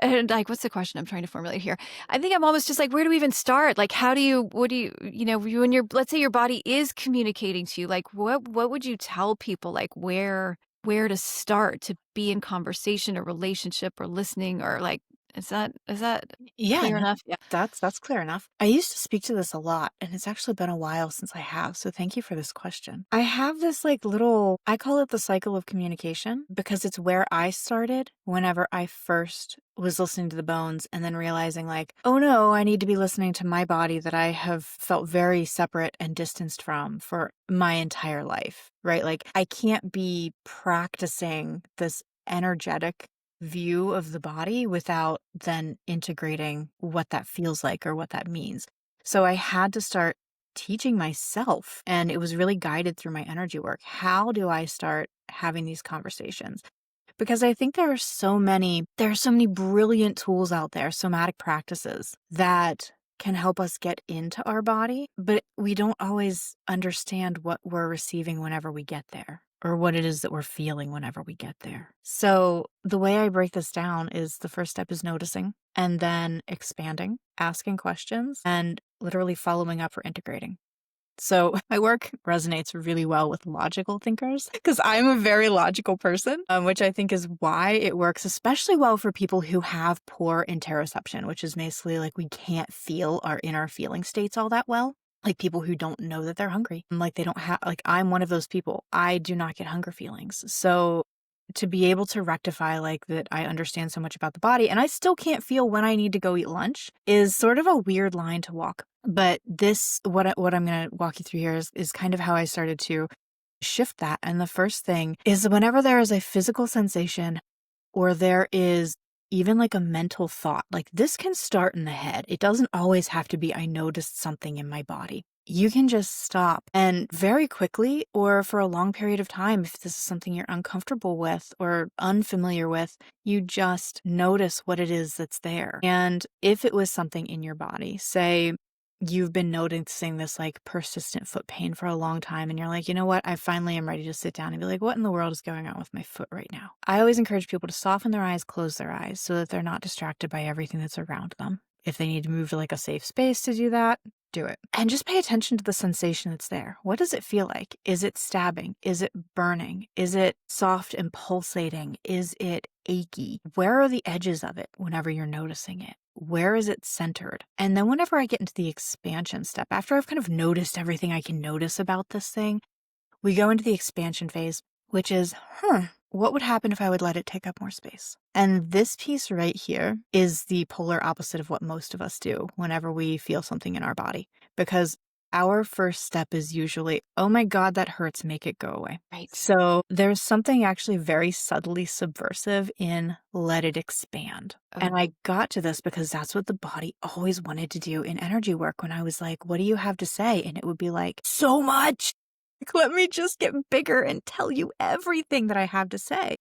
and, like, what's the question I'm trying to formulate here? I think I'm almost just like, where do we even start? Like, how do you what do when you're let's say your body is communicating to you, like, what would you tell people, like, where to start to be in conversation or relationship or listening or, like, is that Yeah, clear no, enough? Yeah. that's clear enough. I used to speak to this a lot, and it's actually been a while since I have, so thank you for this question. I have this like little I call it the cycle of communication because it's where I started whenever I first was listening to the bones and then realizing like, oh no, I need to be listening to my body that I have felt very separate and distanced from for my entire life, right? Like I can't be practicing this energetic view of the body without then integrating what that feels like or what that means. So I had to start teaching myself, and it was really guided through my energy work. How do I start having these conversations? Because I think there are so many brilliant tools out there, somatic practices that can help us get into our body, but we don't always understand what we're receiving whenever we get there or what it is that we're feeling whenever we get there. So, the way I break this down is the first step is noticing and then expanding, asking questions, and literally following up or integrating. So my work resonates really well with logical thinkers because I'm a very logical person, which I think is why it works especially well for people who have poor interoception, which is basically like we can't feel our inner feeling states all that well. Like people who don't know that they're hungry. Like they don't have, like I'm one of those people. I do not get hunger feelings. So to be able to rectify like that, I understand so much about the body and I still can't feel when I need to go eat lunch is sort of a weird line to walk. But this, what I'm going to walk you through here is kind of how I started to shift that. And the first thing is whenever there is a physical sensation or there is even like a mental thought, like this can start in the head. It doesn't always have to be, I noticed something in my body. You can just stop and very quickly, or for a long period of time, if this is something you're uncomfortable with or unfamiliar with, you just notice what it is that's there. And if it was something in your body, say you've been noticing this like persistent foot pain for a long time and you're like, you know what, I finally am ready to sit down and be like, what in the world is going on with my foot right now? I always encourage people to soften their eyes, close their eyes so that they're not distracted by everything that's around them. If they need to move to like a safe space to do that, do it. And just pay attention to the sensation that's there. What does it feel like? Is it stabbing? Is it burning? Is it soft and pulsating? Is it achy? Where are the edges of it whenever you're noticing it? Where is it centered? And then whenever I get into the expansion step, after I've kind of noticed everything I can notice about this thing, we go into the expansion phase, which is, what would happen if I would let it take up more space? And this piece right here is the polar opposite of what most of us do whenever we feel something in our body, because our first step is usually, oh my God, that hurts, make it go away. Right. So there's something actually very subtly subversive in let it expand. And Oh, I got to this because that's what the body always wanted to do in energy work when I was like, what do you have to say? And it would be like, so much. Like, let me just get bigger and tell you everything that I have to say.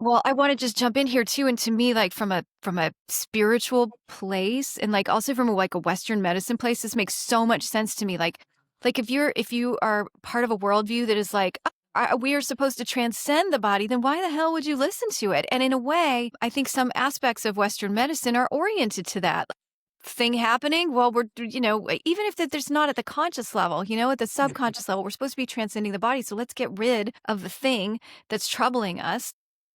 well, I wanna just jump in here too, and to me, like, from a spiritual place and, like, also from, a Western medicine place, this makes so much sense to me, like, if you are part of a worldview that is like, we are supposed to transcend the body, then why the hell would you listen to it?" And in a way, I think some aspects of Western medicine are oriented to that. Thing happening, well, even if there's not at the conscious level, at the subconscious level, we're supposed to be transcending the body, so let's get rid of the thing that's troubling us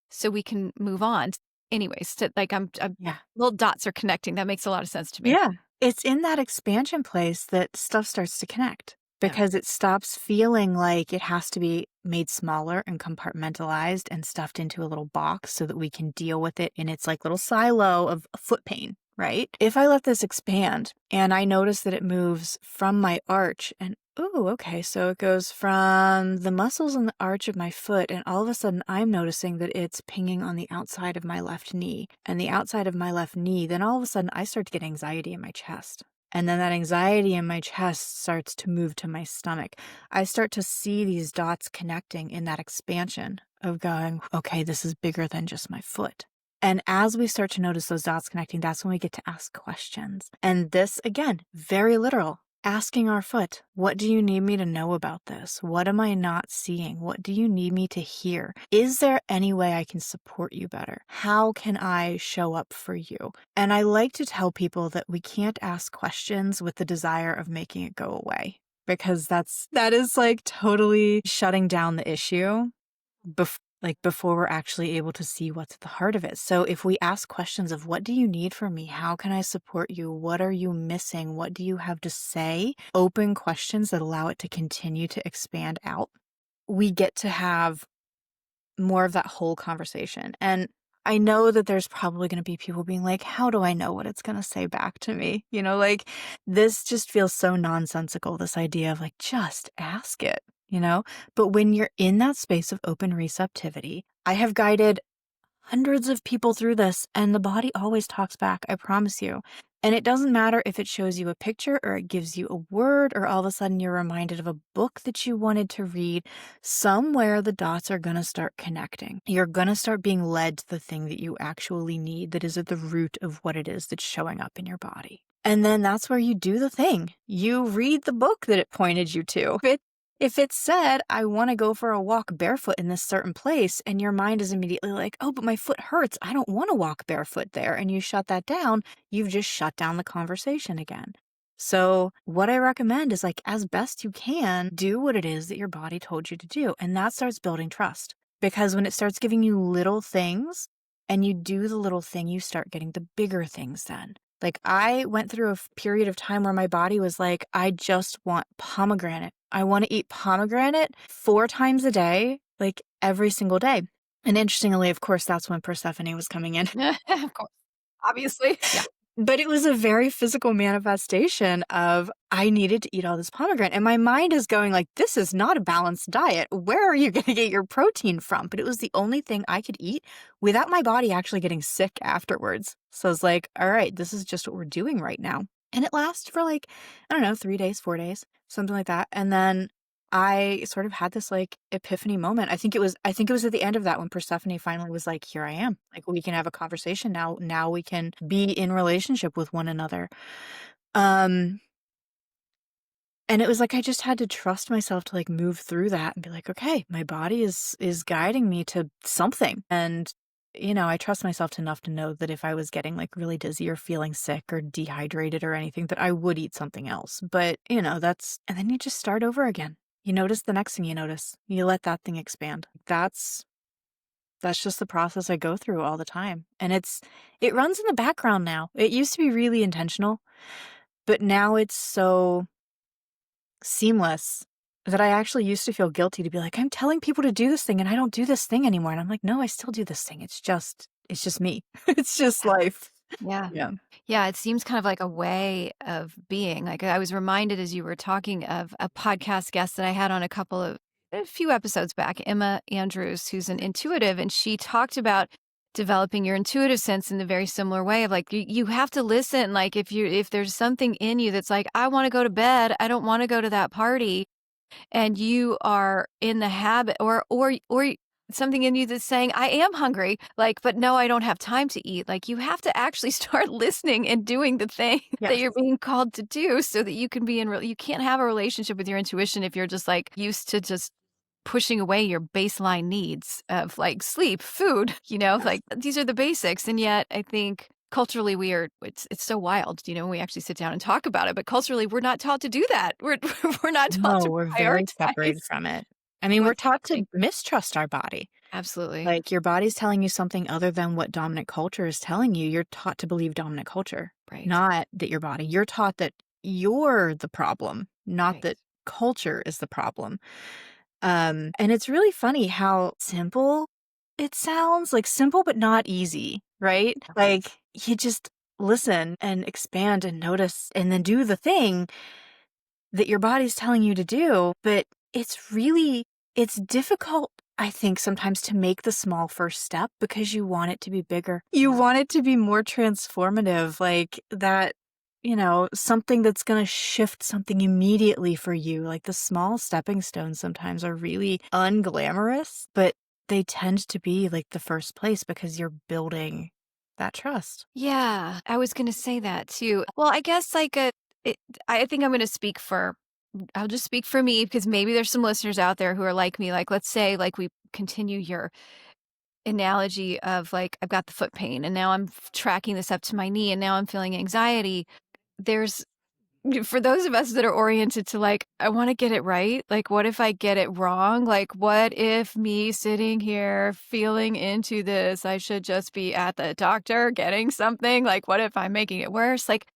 so we can move on. Anyways, like I'm Yeah. little dots are connecting. That makes a lot of sense to me. Yeah. It's in that expansion place that stuff starts to connect Yeah. because it stops feeling like it has to be made smaller and compartmentalized and stuffed into a little box so that we can deal with it in its like little silo of foot pain, right? If I let this expand and I notice that it moves from my arch and oh, okay, so it goes from the muscles in the arch of my foot, and all of a sudden I'm noticing that it's pinging on the outside of my left knee. And the outside of my left knee, then all of a sudden I start to get anxiety in my chest. And then that anxiety in my chest starts to move to my stomach. I start to see these dots connecting in that expansion of going, okay, this is bigger than just my foot. And as we start to notice those dots connecting, that's when we get to ask questions. And this, again, very literal. Asking our foot, what do you need me to know about this? What am I not seeing? What do you need me to hear? Is there any way I can support you better? How can I show up for you? And I like to tell people that we can't ask questions with the desire of making it go away, because that is like totally shutting down the issue before we're actually able to see what's at the heart of it. So if we ask questions of, what do you need from me? How can I support you? What are you missing? What do you have to say? Open questions that allow it to continue to expand out. We get to have more of that whole conversation. And I know that there's probably going to be people being like, how do I know what it's going to say back to me? Like, this just feels so nonsensical, this idea of like, just ask it, But when you're in that space of open receptivity, I have guided hundreds of people through this, and the body always talks back, I promise you. And it doesn't matter if it shows you a picture or it gives you a word, or all of a sudden you're reminded of a book that you wanted to read. Somewhere the dots are going to start connecting. You're going to start being led to the thing that you actually need, that is at the root of what it is that's showing up in your body. And then that's where you do the thing. You read the book that it pointed you to. If it said, I want to go for a walk barefoot in this certain place, and your mind is immediately like, oh, but my foot hurts, I don't want to walk barefoot there, and you shut that down, you've just shut down the conversation again. So what I recommend is, like, as best you can, do what it is that your body told you to do. And that starts building trust. Because when it starts giving you little things and you do the little thing, you start getting the bigger things then. Like, I went through a period of time where my body was like, I just want pomegranate. I want to eat pomegranate 4 times a day, like every single day. And interestingly, of course, that's when Persephone was coming in. Of course. Obviously. Yeah. But it was a very physical manifestation of, I needed to eat all this pomegranate. And my mind is going like, this is not a balanced diet. Where are you going to get your protein from? But it was the only thing I could eat without my body actually getting sick afterwards. So I was like, all right, this is just what we're doing right now. And it lasted for like, I don't know, 3 days, 4 days, something like that. And then I sort of had this like epiphany moment. I think it was at the end of that when Persephone finally was like, here I am. Like, we can have a conversation now. Now we can be in relationship with one another. And it was like, I just had to trust myself to like move through that and be like, okay, my body is guiding me to something. And I trust myself enough to know that if I was getting like really dizzy or feeling sick or dehydrated or anything, that I would eat something else. But, and then you just start over again. You notice the next thing you notice. You let that thing expand. That's just the process I go through all the time. And it runs in the background now. It used to be really intentional, but now it's so seamless that I actually used to feel guilty to be like, I'm telling people to do this thing and I don't do this thing anymore. And I'm like, no, I still do this thing. It's just me. It's just life. Yeah. Yeah. Yeah, it seems kind of like a way of being. Like, I was reminded as you were talking of a podcast guest that I had on a few episodes back, Emma Andrews, who's an intuitive, and she talked about developing your intuitive sense in the very similar way of like, you have to listen. Like, if there's something in you that's like, I want to go to bed, I don't want to go to that party, and you are in the habit, or something in you that's saying, I am hungry, like, but no, I don't have time to eat. Like, you have to actually start listening and doing the thing that Yes. you're being called to do so that you can be you can't have a relationship with your intuition if you're just like used to just pushing away your baseline needs of like sleep, food, like these are the basics. And yet I think culturally it's so wild, when we actually sit down and talk about it, but culturally we're not taught to do that. We're not taught No, to we're very separated prioritize from it. I mean, we're what's taught to happening. mistrust our body. Absolutely. Like, your body's telling you something other than what dominant culture is telling you. You're taught to believe dominant culture, Right. not that your body. You're taught that you're the problem, not Right. that culture is the problem. And it's really funny how simple it sounds, like simple but not easy, right? Like, you just listen and expand and notice and then do the thing that your body's telling you to do. But it's difficult, I think, sometimes to make the small first step because you want it to be bigger. You want it to be more transformative, like that, something that's gonna shift something immediately for you. Like, the small stepping stones sometimes are really unglamorous, but they tend to be, like, the first place because you're building that trust. Yeah, I was gonna say that too. Well, I guess, it I think I'm gonna speak for I'll just speak for me because maybe there's some listeners out there who are like me. Like, let's say, like, we continue your analogy of, like, I've got the foot pain, and now I'm tracking this up to my knee, and now I'm feeling anxiety. There's For those of us that are oriented to, like, I wanna get it right, like, what if I get it wrong? Like, what if me sitting here feeling into this, I should just be at the doctor getting something? Like, what if I'm making it worse? Like,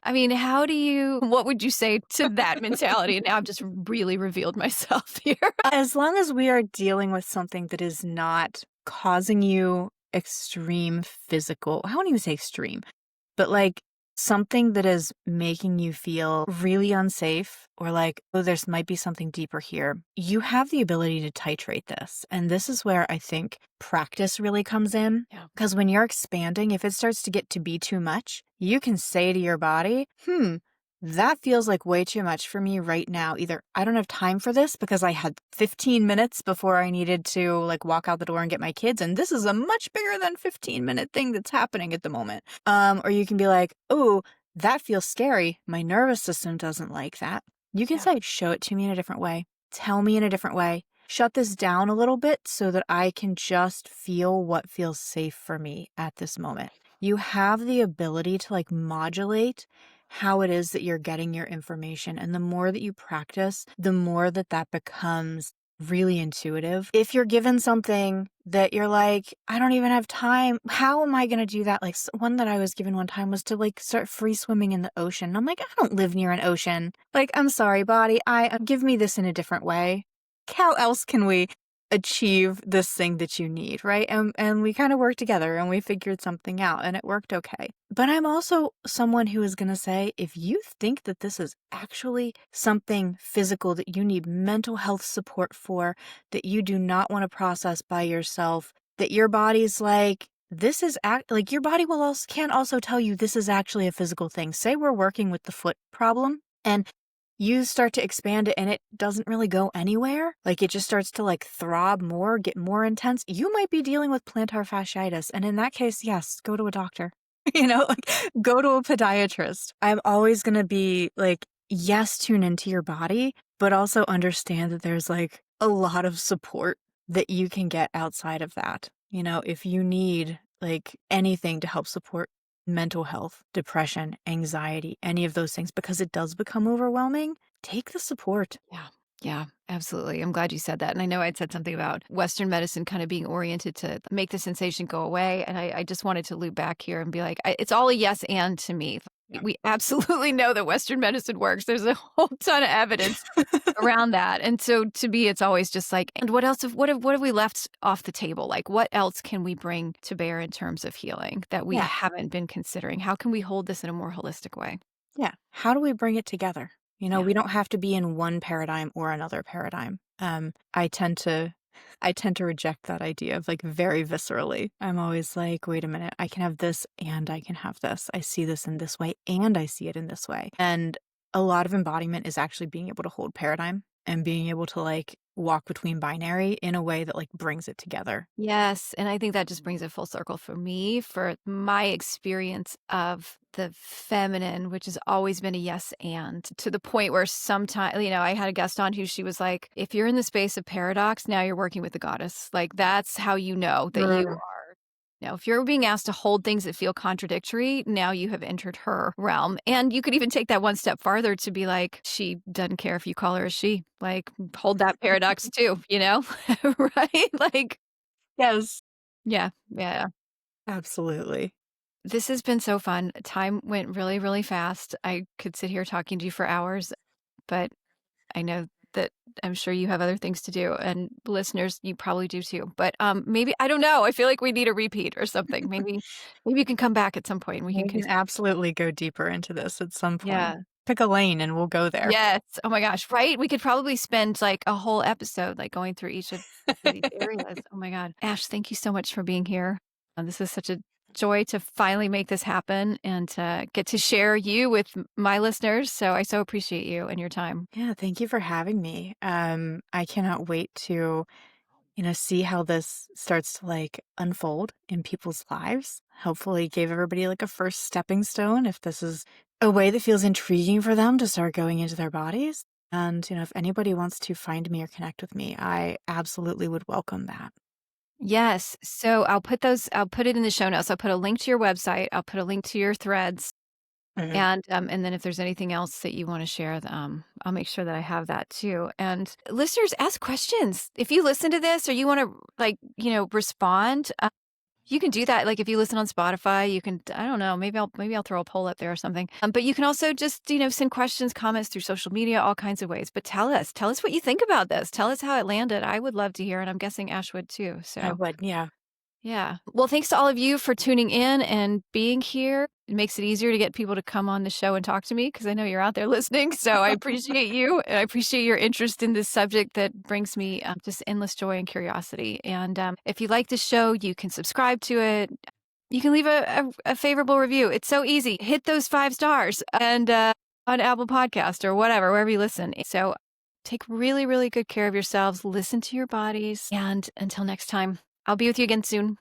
I mean, how do you what would you say to that mentality? Now I've just really revealed myself here. As long as we are dealing with something that is not causing you extreme physical, I won't even say extreme, but like something that is making you feel really unsafe or like, oh, there's might be something deeper here. You have the ability to titrate this. And this is where I think practice really comes in. Yeah. Because when you're expanding, if it starts to get to be too much, you can say to your body, that feels like way too much for me right now. Either I don't have time for this because I had 15 minutes before I needed to like walk out the door and get my kids, and this is a much bigger than 15-minute thing that's happening at the moment. Or you can be like, oh, that feels scary. My nervous system doesn't like that. You can Yeah. say, show it to me in a different way. Tell me in a different way. Shut this down a little bit so that I can just feel what feels safe for me at this moment. You have the ability to like modulate how it is that you're getting your information. And the more that you practice, the more that that becomes really intuitive. If you're given something that you're like, I don't even have time, how am I going to do that? Like one that I was given one time was to like start free swimming in the ocean. And I'm like, I don't live near an ocean. Like, I'm sorry, body, give me this in a different way. How else can we achieve this thing that you need, right? And we kind of worked together and we figured something out and it worked okay. But I'm also someone who is going to say, if you think that this is actually something physical that you need mental health support for, that you do not want to process by yourself, that your body's like, this is like your body will also can also tell you this is actually a physical thing. Say we're working with the foot problem and you start to expand it and it doesn't really go anywhere. Like it just starts to like throb more, get more intense. You might be dealing with plantar fasciitis. And in that case, yes, go to a doctor, like go to a podiatrist. I'm always going to be like, yes, tune into your body, but also understand that there's like a lot of support that you can get outside of that. If you need like anything to help support mental health, depression, anxiety, any of those things, because it does become overwhelming, take the support. Yeah. Yeah, absolutely. I'm glad you said that. And I know I'd said something about Western medicine kind of being oriented to make the sensation go away. And I just wanted to loop back here and be like, it's all a yes and to me. Yeah. We absolutely know that Western medicine works. There's a whole ton of evidence around that. And so to me, it's always just like, and what else? What have we left off the table? Like, what else can we bring to bear in terms of healing that we Yeah. haven't been considering? How can we hold this in a more holistic way? Yeah. How do we bring it together? Yeah. We don't have to be in one paradigm or another paradigm. I tend to reject that idea of like very viscerally. I'm always like, wait a minute, I can have this and I can have this. I see this in this way and I see it in this way. And a lot of embodiment is actually being able to hold paradigm and being able to like walk between binary in a way that like brings it together. Yes, and I think that just brings it full circle for me, for my experience of the feminine, which has always been a yes and, to the point where sometimes, I had a guest on who she was like, if you're in the space of paradox, now you're working with the goddess. Like, that's how you know that you Mm. are. Now, if you're being asked to hold things that feel contradictory, now you have entered her realm. And you could even take that one step farther to be like, she doesn't care if you call her a she. Like, hold that paradox too, right? Like, Yes, yeah, yeah. absolutely. This has been so fun. Time went really, really fast. I could sit here talking to you for hours, but I know that I'm sure you have other things to do, and listeners, you probably do too. But maybe I don't know. I feel like we need a repeat or something. Maybe you can come back at some point and we can We can continue. absolutely go deeper into this at some point. Yeah. Pick a lane and we'll go there. Yes. Oh my gosh. Right. We could probably spend like a whole episode like going through each of these areas. Oh my God. Ash, thank you so much for being here. This is such a joy to finally make this happen and to get to share you with my listeners. So I so appreciate you and your time. Yeah, thank you for having me. I cannot wait to, see how this starts to like unfold in people's lives. Hopefully, give everybody like a first stepping stone if this is a way that feels intriguing for them to start going into their bodies. And, if anybody wants to find me or connect with me, I absolutely would welcome that. Yes. So I'll put it in the show notes. I'll put a link to your website. I'll put a link to your threads. Mhm. And then if there's anything else that you want to share, I'll make sure that I have that too. And listeners, ask questions. If you listen to this or you want to respond, you can do that. Like if you listen on Spotify, you can, I don't know, maybe I'll throw a poll up there or something. But you can also just, send questions, comments through social media, all kinds of ways. But tell us what you think about this. Tell us how it landed. I would love to hear, and I'm guessing Ash would too. I So would, yeah. yeah. Well, thanks to all of you for tuning in and being here. It makes it easier to get people to come on the show and talk to me because I know you're out there listening. So I appreciate you and I appreciate your interest in this subject that brings me just endless joy and curiosity. And if you like the show, you can subscribe to it. You can leave a favorable review. It's so easy. Hit those 5 stars and on Apple Podcast or whatever, wherever you listen. So take really, really good care of yourselves. Listen to your bodies. And until next time, I'll be with you again soon.